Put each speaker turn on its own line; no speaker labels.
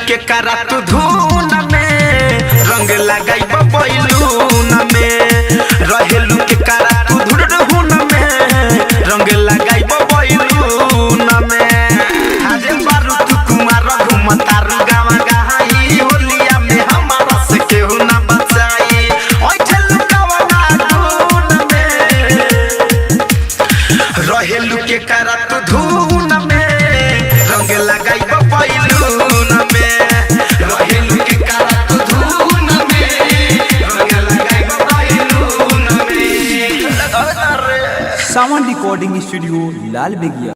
के करा तू धून में रंग लगाई बैलून में रहेलू के करा तू धून में रंग लगाई बैलून में अरे बारू तू कुमार घुमतारू गावा गहाई होलिया में हमारा से केहू ना बचाई ओइ चलू गावा धून में रहेलू के करा तू धून में रंग लगाई बैलून में रहेलू के करा तू धून में रंग लगाई बैलून में।
सावन रिकॉर्डिंग स्टूडियो लाल बेगिया।